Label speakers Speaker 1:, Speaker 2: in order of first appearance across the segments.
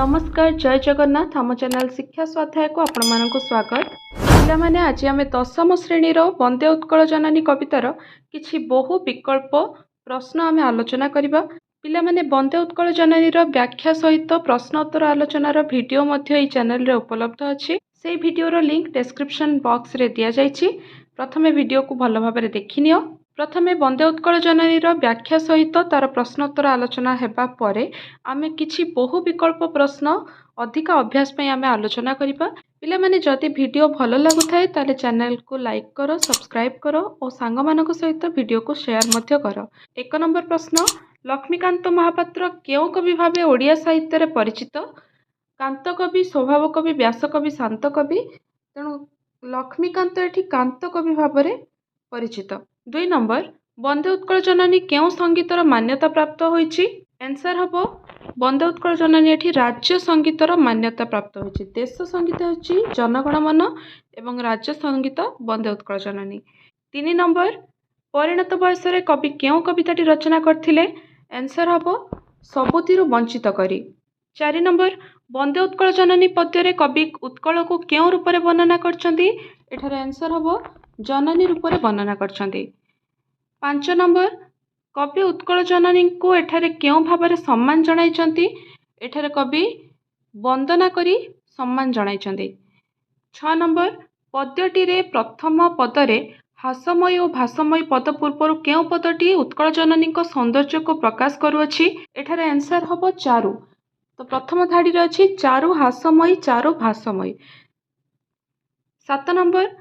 Speaker 1: नमस्कार जय जगन्नाथ आम चैनल शिक्षा स्वाध्याय को आपण मानक स्वागत। पिलामाने आज आम दशम श्रेणीर वंदे उत्कल जननी कवितार किछि बहु विकल्प प्रश्न आम आलोचना करिबा। पिलामाने वंदे उत्कल जननीर व्याख्या सहित प्रश्न उत्तर आलोचनार वीडियो मध्य एई चैनल रे उपलब्ध अछि। सेई वीडियोर लिंक डिस्क्रिप्शन बॉक्स रे दिया जाइछि। प्रथमे वीडियो को भल भाबरे देखिनियो। प्रथमे वंदे उत्कल जननीर व्याख्या सहित तार प्रश्नोत्तर आलोचना हेबा परे आमे किछि बहु विकल्प प्रश्न अधिक अभ्यास पई आमे आलोचना करिबा। पिला माने जदि वीडियो भल लागुथाय ताले चैनल को लाइक करो, सब्सक्राइब करो और सांग मानक सहित वीडियो को शेयर मध्य करो। एक नंबर प्रश्न, लक्ष्मीकांत महापात्र केउ कवि भाबे ओडिया साहित्य रे परिचित? कांत कवि, स्वभाव कवि, व्यास कवि, शांत कवि। तेणु लक्ष्मीकांत एठी कांत कवि भाबरे परिचित। 2 नंबर, वंदे उत्कल जननी केउ संगीतर मान्यता प्राप्त होईछि? आंसर हबो वंदे उत्कल जननी एठी राज्य संगीतर मान्यता प्राप्त होईछि। देश संगीत होछि जनगण मन एवं राज्य संगीत वंदे उत्कल जननी। 3 नंबर, परिणत बयस रे कवि केउ कविताटी रचना करथिले? आंसर हबो सबुतिरु वंचित करी। 4 नंबर, वंदे उत्कल जननी पद्य रे कवि उत्कल को केउ रूप रे वर्णना करछंती? एठारे आंसर हबो जननी रूप रे वर्णना करछंती। 5 नंबर, कवि उत्कल जननी को एठारे केउ भाबरे सम्मान जणाइछंती? एठारे कवि वंदना करी सम्मान जणाइछंती। 6 नंबर, पद्यटी रे प्रथम पदरे हासमयी और भासमयी पद पूर्वरु केउ पदटी उत्कल जननी को सौंदर्य को प्रकाश करुअछि? एठारे आंसर हबो चारु। तो प्रथम धाड़ी रे अछि चारु हासमयी, चारु भासमयी। 7 नंबर,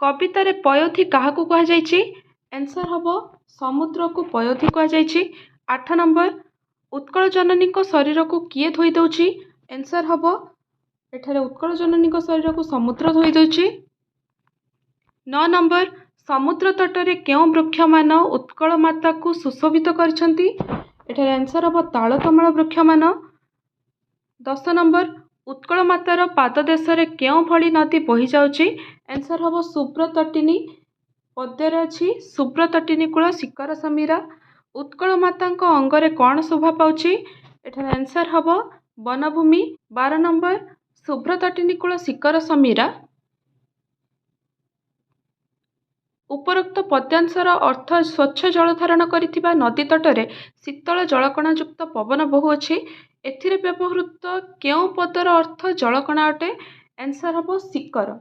Speaker 1: कविता रे पयोधि काहाकू कहा जायछि? आंसर हबो समुद्र को पयोधि कहा जायछि। 8 नंबर, उत्कल जननी को शरीर को किए धोई दउछि? आंसर हबो एठारे उत्कल जननी को शरीर को समुद्र धोई दउछि। 9 नंबर, समुद्र तट रे केउ वृक्ष मान उत्कल माता को सुशोभित करछंती? एठारे आंसर हबो ताल कमल वृक्ष मान। 10 नंबर, उत्कल मातार पाद देश रे केउ भली नदी बही जाउछि? आंसर हबो सुब्रतटिनी। पद्य रे अछि सुब्रतटिनी कूल शिखर समीरा। उत्कल मातांक अंगरे कौन शोभा पाउछि? एठारे आंसर हबो वनभूमि। 12 नंबर, सुब्रतटिनी कूल शिखर समीरा उपरोक्त पद्यांशर अर्थ स्वच्छ जल धारण करिथिबा नदी तटरे शीतल जलकणा युक्त पवन बहुअछि। एथिरे व्यवहृत केउ पदर अर्थ जलकणा अटे? आंसर हबो शिखर।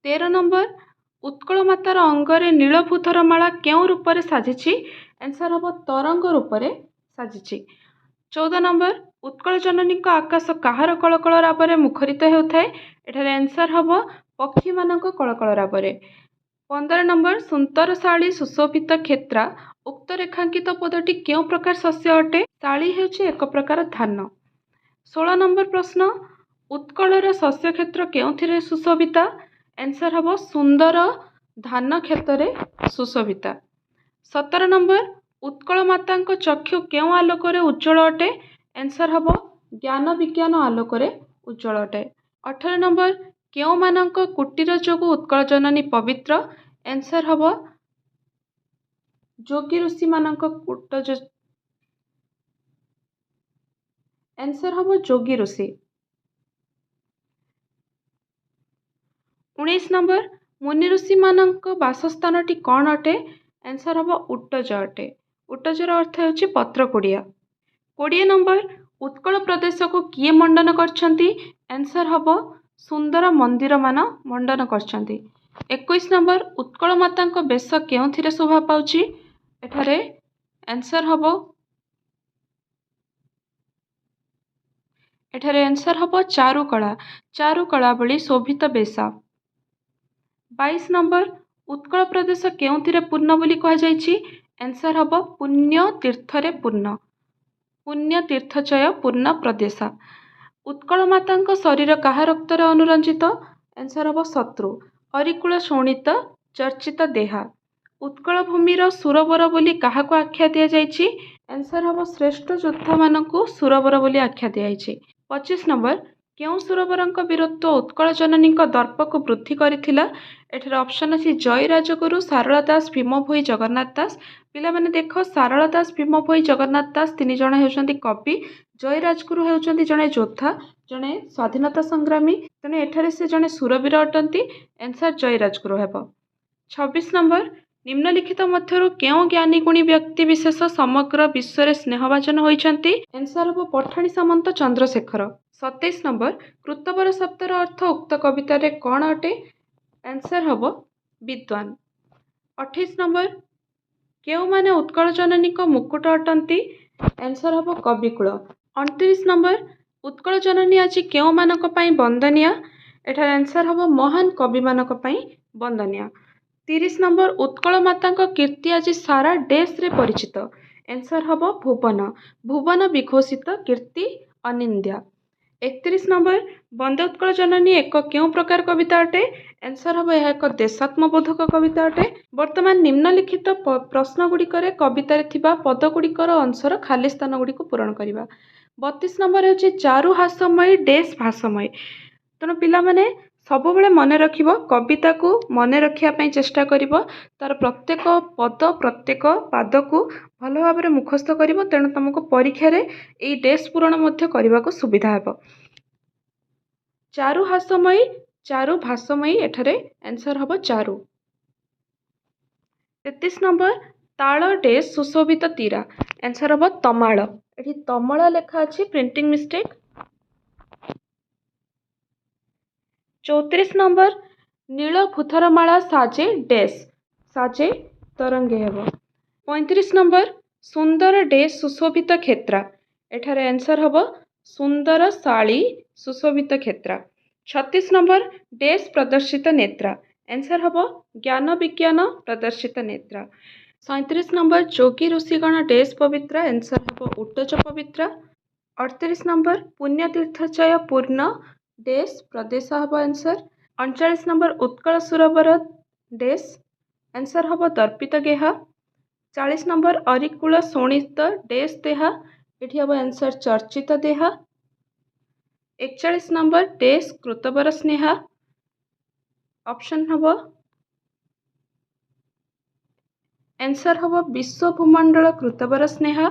Speaker 1: 13 नंबर, उत्कल मातार अंगरे नीलभूधर माला केउ रूपरे साजिछि? आंसर हबो तरंग रूपरे साजिछि। 14 नंबर, उत्कल जननी का आकाश काहार कलकल राबरे मुखरित हेउथाय? एठारे आंसर हबो पक्षी मानक कलकल राबरे। 15 नंबर, सुंदरशाली सुशोभित क्षेत्रा उक्त रेखांकित पदटी केउ प्रकार शस्य अटे? शाली हेउछि एक प्रकार धान। 16 नंबर प्रश्न, उत्कलर शस्य क्षेत्र केउथिरे सुशोभिता? आंसर हबो सुंदर धान क्षेत्र सुशोभिता। 17 नंबर, उत्कल मातांक चक्षु केउ आलोकरे उज्ज्वल अटे? आंसर हबो ज्ञान विज्ञान आलोकरे उज्ज्वल अटे। 18 नंबर, केउ मानक कुटीर जोगु उत्कल जननी पवित्र? आंसर हबो जोगी ऋषि मानक आंसर हबो जोगी ऋषि। 19 नंबर, मुनि ऋषि मानक बासस्थानटी कौन अटे? आंसर हबो उट्टज अटे। उट्टजर अर्थ हेउछि पत्र कुड़िया। 20 नंबर, उत्कल प्रदेश को किए मंडन करछंती? आंसर हबो सुंदर मंदिर मान मंडन करछंती। 21 नंबर, उत्कल मातांक बेश केउथिरे शोभा पाउछि? एठारे आंसर हबो चारुकला। चारुकला बळी शोभित बेशा। 22 नंबर, उत्कल प्रदेश केउथिरे पूर्ण बोली कहा जायछि? आंसर हबो पुण्य तीर्थरे पूर्ण। पुण्य तीर्थचय पूर्ण प्रदेश। उत्कल मातांक शरीर काहा रक्तरे अनुरंजित? आंसर हबो शत्रु। हरिकुल शोणित चर्चित देहा। उत्कल भूमिर सुरवर बोली काहाको आख्या दिया जायछि? आंसर हबो श्रेष्ठ योद्धा मानकु सुरवर बोली आख्या दिया जायछि। 25 नंबर, କେଉଁ ସୁରବରଙ୍କ ବୀରତ୍ୱ ଉତ୍କଳ ଜନନୀଙ୍କ ଦର୍ପକୁ ବୃଦ୍ଧି କରିଥିଲା? ଏଠାରେ ଅପସନ୍ ଅଛି ଜୟୀ ରାଜଗୁରୁ, ସାରଳା ଦାସ, ଭୀମ ଭୋଇ, ଜଗନ୍ନାଥ ଦାସ। ପିଲାମାନେ ଦେଖ, ସାରଳା ଦାସ, ଭୀମ ଭୋଇ, ଜଗନ୍ନାଥ ଦାସ ତିନି ଜଣ ହେଉଛନ୍ତି କବି। ଜୟୀ ରାଜଗୁରୁ ହେଉଛନ୍ତି ଜଣେ ଯୋଦ୍ଧା, ଜଣେ ସ୍ୱାଧୀନତା ସଂଗ୍ରାମୀ। ତେଣୁ ଏଠାରେ ସେ ଜଣେ ସୁରବୀର ଅଟନ୍ତି। ଆନ୍ସର୍ ଜୟୀ ରାଜଗୁରୁ ହେବ। 26 ନମ୍ବର, ନିମ୍ନଲିଖିତ ମଧ୍ୟରୁ କେଉଁ ଜ୍ଞାନୀ ଗୁଣୀ ବ୍ୟକ୍ତି ବିଶେଷ ସମଗ୍ର ବିଶ୍ୱରେ ସ୍ନେହଭାଜନ ହୋଇଛନ୍ତି? ଆନ୍ସର୍ ହେବ ପଠାଣି ସାମନ୍ତ ଚନ୍ଦ୍ରଶେଖର। 27 ନମ୍ବର, କୃତବର ଶବ୍ଦର ଅର୍ଥ ଉକ୍ତ କବିତାରେ କ'ଣ ଅଟେ? ଆନ୍ସର୍ ହେବ ବିଦ୍ୱାନ। 28 ନମ୍ବର, କେଉଁମାନେ ଉତ୍କଳ ଜନନୀଙ୍କ ମୁକୁଟ ଅଟନ୍ତି? ଆନ୍ସର୍ ହେବ କବିକୁଳ। 29 ନମ୍ବର, ଉତ୍କଳ ଜନନୀ ଆଜି କେଉଁମାନଙ୍କ ପାଇଁ ବନ୍ଦନୀୟ? ଏଠାରେ ଆନ୍ସର୍ ହେବ ମହାନ କବିମାନଙ୍କ ପାଇଁ ବନ୍ଦନୀୟ। 30 ନମ୍ବର, ଉତ୍କଳ ମାତାଙ୍କ କୀର୍ତ୍ତି ଆଜି ସାରା ଡେସ୍ରେ ପରିଚିତ। ଆନ୍ସର୍ ହେବ ଭୁବନ। ଭୁବନ ବିଘୋଷିତ, କୀର୍ତ୍ତି ଅନିନ୍ଦ୍ୟ। 31 ନମ୍ବର, ବନ୍ଦେ ଉତ୍କଳ ଜନନୀ ଏକ କେଉଁ ପ୍ରକାର କବିତା ଅଟେ? ଆନ୍ସର୍ ହେବ ଏହା ଏକ ଦେଶାତ୍ମବୋଧକ କବିତା ଅଟେ। ବର୍ତ୍ତମାନ ନିମ୍ନଲିଖିତ ପ୍ରଶ୍ନ ଗୁଡ଼ିକରେ କବିତାରେ ଥିବା ପଦଗୁଡ଼ିକର ଅଂଶର ଖାଲି ସ୍ଥାନ ଗୁଡ଼ିକୁ ପୂରଣ କରିବା। 32 ନମ୍ବର ହେଉଛି ଚାରୁ ହାସମୟୀ ଡେସ୍ ଭାସମୟୀ। ତେଣୁ ପିଲାମାନେ ସବୁବେଳେ ମନେ ରଖିବ, କବିତାକୁ ମନେ ରଖିବା ପାଇଁ ଚେଷ୍ଟା କରିବ, ତାର ପ୍ରତ୍ୟେକ ପଦ ପ୍ରତ୍ୟେକ ପାଦକୁ ଭଲ ଭାବରେ ମୁଖସ୍ଥ କରିବ। ତେଣୁ ତୁମକୁ ପରୀକ୍ଷାରେ ଏଇ ଡେସ୍ ପୂରଣ ମଧ୍ୟ କରିବାକୁ ସୁବିଧା ହେବ। ଚାରୁ ହାସମୟୀ, ଚାରୁ ଭାସମୟୀ, ଏଠାରେ ଆନ୍ସର୍ ହେବ ଚାରୁ। 33 ନମ୍ବର, ତାଳ ଡେସ୍ ସୁଶୋଭିତ ତୀରା। ଆନ୍ସର୍ ହେବ ତମାଳ। ଏଠି ତମଳା ଲେଖା ଅଛି, ପ୍ରିଣ୍ଟିଂ ମିଷ୍ଟେକ୍। 34 ନମ୍ବର, ନୀଳ ଭୂଥରମାଳା ସାଜେ ଡେସ୍, ସାଜେ ତରଙ୍ଗେ ହେବ। 35 ନମ୍ବର, ସୁନ୍ଦର ଡେସ୍ ସୁଶୋଭିତ କ୍ଷେତ୍ରା। ଏଠାରେ ଆନ୍ସର୍ ହେବ ସୁନ୍ଦର ଶାଳୀ ସୁଶୋଭିତ କ୍ଷେତ୍ରା। 36 ନମ୍ବର, ଡେସ୍ ପ୍ରଦର୍ଶିତ ନେତ୍ରା। ଆନ୍ସର୍ ହେବ ଜ୍ଞାନ ବିଜ୍ଞାନ ପ୍ରଦର୍ଶିତ ନେତ୍ରା। 37 ନମ୍ବର, ଯୋଗୀ ଋଷିଗଣ ଡେସ୍ ପବିତ୍ରା। ଆନ୍ସର୍ ହେବ ଉଟ୍ଟଜ ପବିତ୍ରା। 38 ନମ୍ବର, ପୁଣ୍ୟତୀର୍ଥଚୟ ପୂର୍ଣ୍ଣ ଡେସ୍ ପ୍ରଦେଶ ହେବ ଆନ୍ସର୍। 39 ନମ୍ବର, ଉତ୍କଳ ସୁରବର ଡେସ୍। ଆନ୍ସର୍ ହେବ ଦର୍ପିତ ଗେହା। 40 ନମ୍ବର, ଅରିକୁଳ ଶୋଣିତ ଡେସ୍ ଦେହା। ଏଠି ହେବ ଆନ୍ସର୍ ଚର୍ଚ୍ଚିତ ଦେହା। 41 ନମ୍ବର, ଡେସ୍ କୃତବର ସ୍ନେହା। ଅପସନ୍ ହେବ ଆନ୍ସର୍ ହେବ ବିଶ୍ୱ ଭୂମଣ୍ଡଳ କୃତବର ସ୍ନେହା।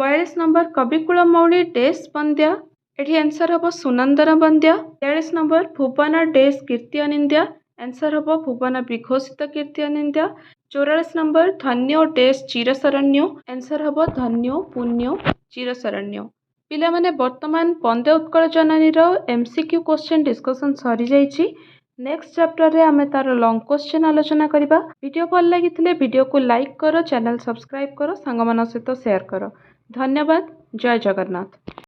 Speaker 1: 42 ନମ୍ବର, କବିକୁଳ ମୌଳି ଡେସ୍ ବନ୍ଦ୍ୟା। ଏଠି ଆନ୍ସର୍ ହେବ ସୁନନ୍ଦନ ବନ୍ଦ୍ୟା। 43 ନମ୍ବର, ଭୁବନ ଡେସ୍ କୀର୍ତ୍ତି ଅନିନ୍ଦ୍ୟ। ଆନ୍ସର୍ ହେବ ଭୁବନ ବିଘୋଷିତ କୀର୍ତ୍ତି ଅନିନ୍ଦ୍ୟ। 44 ନମ୍ବର, ଧନ୍ୟୋ ଡେସ୍ ଚିରଶରଣ୍ୟୋ। ଆନ୍ସର୍ ହେବ ଧନ୍ୟୋ ପୁଣ୍ୟ ଚିରଶରଣ୍ୟ। ପିଲାମାନେ ବର୍ତ୍ତମାନ ବନ୍ଦେ ଉତ୍କଳ ଜନନୀର MCQ କ୍ୱେଶ୍ଚନ୍ ଡିସ୍କସନ୍ ସରିଯାଇଛି। ନେକ୍ସଟ ଚାପ୍ଟରରେ ଆମେ ତାର ଲଙ୍ଗ କ୍ୱେଶ୍ଚନ୍ ଆଲୋଚନା କରିବା। ଭିଡ଼ିଓ ଭଲ ଲାଗିଥିଲେ ଭିଡ଼ିଓକୁ ଲାଇକ୍ କର, ଚ୍ୟାନେଲ୍ ସବସ୍କ୍ରାଇବ୍ କର, ସାଙ୍ଗମାନଙ୍କ ସହିତ ସେୟାର କର। ଧନ୍ୟବାଦ। ଜୟ ଜଗନ୍ନାଥ।